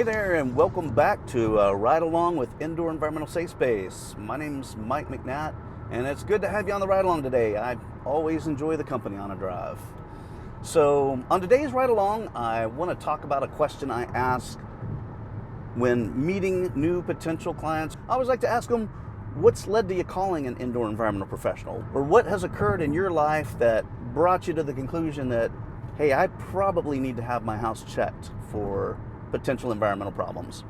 Hey there, and welcome back to Ride Along with Indoor Environmental SafeSpace. My name's Mike McNatt, and it's good to have you on the ride along today. I always enjoy the company on a drive. So, on today's ride along, I want to talk about a question I ask when meeting new potential clients. I always like to ask them, what's led to you calling an indoor environmental professional? Or what has occurred in your life that brought you to the conclusion that, hey, I probably need to have my house checked for potential environmental problems?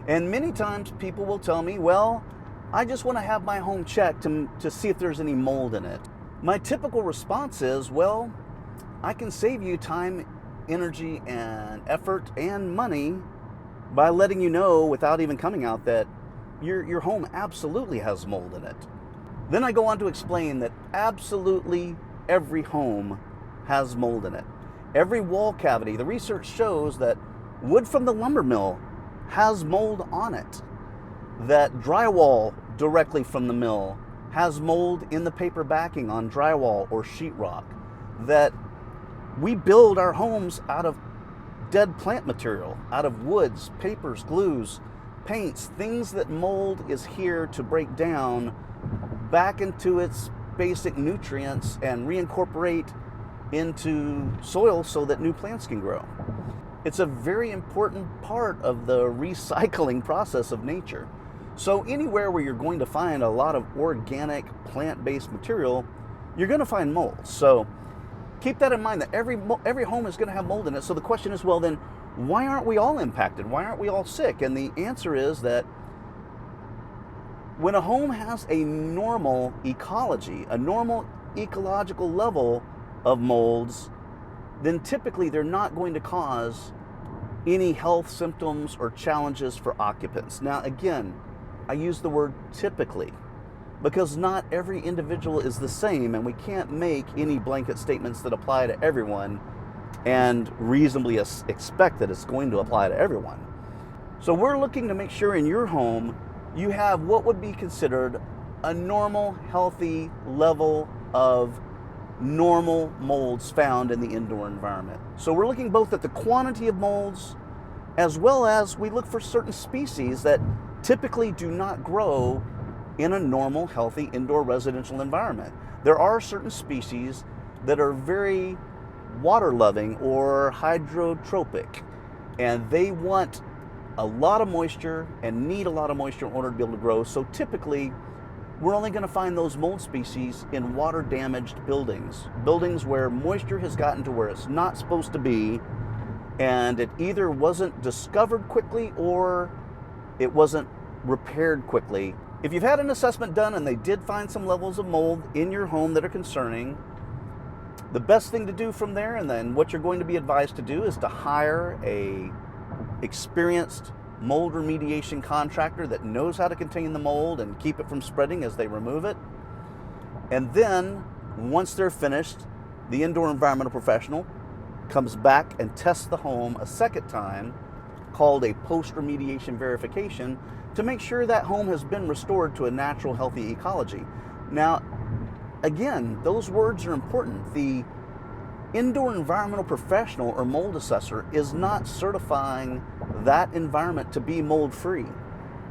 And many times people will tell me, well, I just want to have my home checked to see if there's any mold in it. My typical response is, well, I can save you time, energy, and effort and money by letting you know without even coming out that your home absolutely has mold in it. Then I go on to explain that absolutely every home has mold in it. Every wall cavity, the research shows that wood from the lumber mill has mold on it. That drywall directly from the mill has mold in the paper backing on drywall or sheetrock. That we build our homes out of dead plant material, out of woods, papers, glues, paints, things that mold is here to break down back into its basic nutrients and reincorporate into soil so that new plants can grow. It's a very important part of the recycling process of nature. So anywhere where you're going to find a lot of organic plant-based material, you're going to find mold. So keep that in mind, that every home is going to have mold in it. So the question is, well then, why aren't we all impacted? Why aren't we all sick? And the answer is that when a home has a normal ecology, a normal ecological level of molds, then typically they're not going to cause any health symptoms or challenges for occupants. Now again, I use the word typically because not every individual is the same, and we can't make any blanket statements that apply to everyone and reasonably expect that it's going to apply to everyone. So we're looking to make sure in your home you have what would be considered a normal, healthy level of normal molds found in the indoor environment. So we're looking both at the quantity of molds as well as we look for certain species that typically do not grow in a normal, healthy indoor residential environment. There are certain species that are very water-loving or hydrotropic, and they want a lot of moisture and need a lot of moisture in order to be able to grow. So typically, we're only going to find those mold species in water-damaged buildings where moisture has gotten to where it's not supposed to be, and it either wasn't discovered quickly or it wasn't repaired quickly. If you've had an assessment done and they did find some levels of mold in your home that are concerning, the best thing to do from there, and then what you're going to be advised to do, is to hire a experienced mold remediation contractor that knows how to contain the mold and keep it from spreading as they remove it. And then, once they're finished, the indoor environmental professional comes back and tests the home a second time, called a post-remediation verification, to make sure that home has been restored to a natural, healthy ecology. Now, again, those words are important. The indoor environmental professional or mold assessor is not certifying that environment to be mold-free.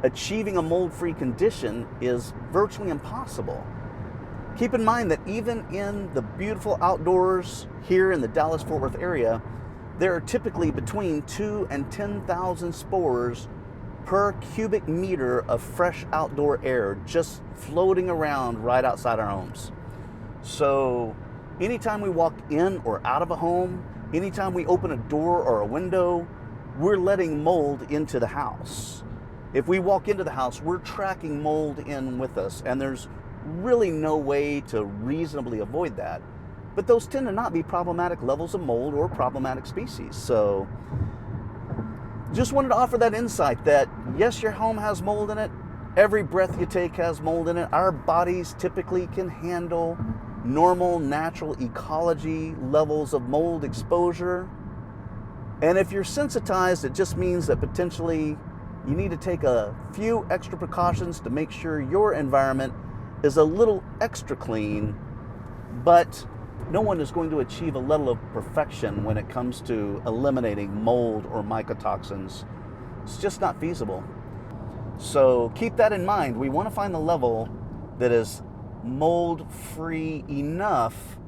Achieving a mold-free condition is virtually impossible. Keep in mind that even in the beautiful outdoors here in the Dallas-Fort Worth area, there are typically between 2,000 and 10,000 spores per cubic meter of fresh outdoor air just floating around right outside our homes. So anytime we walk in or out of a home, anytime we open a door or a window, we're letting mold into the house. If we walk into the house, we're tracking mold in with us, and there's really no way to reasonably avoid that. But those tend to not be problematic levels of mold or problematic species. So just wanted to offer that insight that yes, your home has mold in it. Every breath you take has mold in it. Our bodies typically can handle normal, natural ecology levels of mold exposure. And if you're sensitized, it just means that potentially you need to take a few extra precautions to make sure your environment is a little extra clean, but no one is going to achieve a level of perfection when it comes to eliminating mold or mycotoxins It's just not feasible. So keep that in mind. We want to find the level that is mold-free enough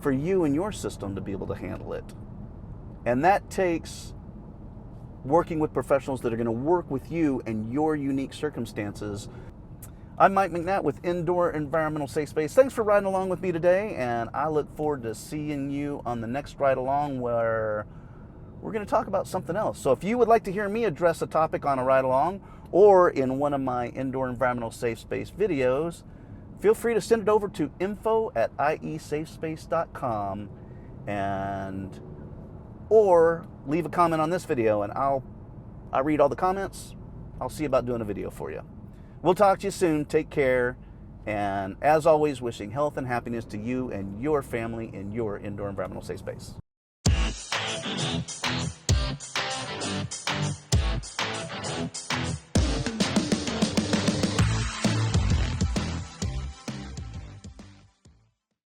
for you and your system to be able to handle it. And that takes working with professionals that are going to work with you and your unique circumstances. I'm Mike McNatt with Indoor Environmental Safe Space. Thanks for riding along with me today, and I look forward to seeing you on the next ride along where we're going to talk about something else. So if you would like to hear me address a topic on a ride along or in one of my Indoor Environmental Safe Space videos, feel free to send it over to info@iesafespace.com or leave a comment on this video, and I read all the comments. I'll see about doing a video for you. We'll talk to you soon. Take care. And as always, wishing health and happiness to you and your family in your indoor environmental safe space.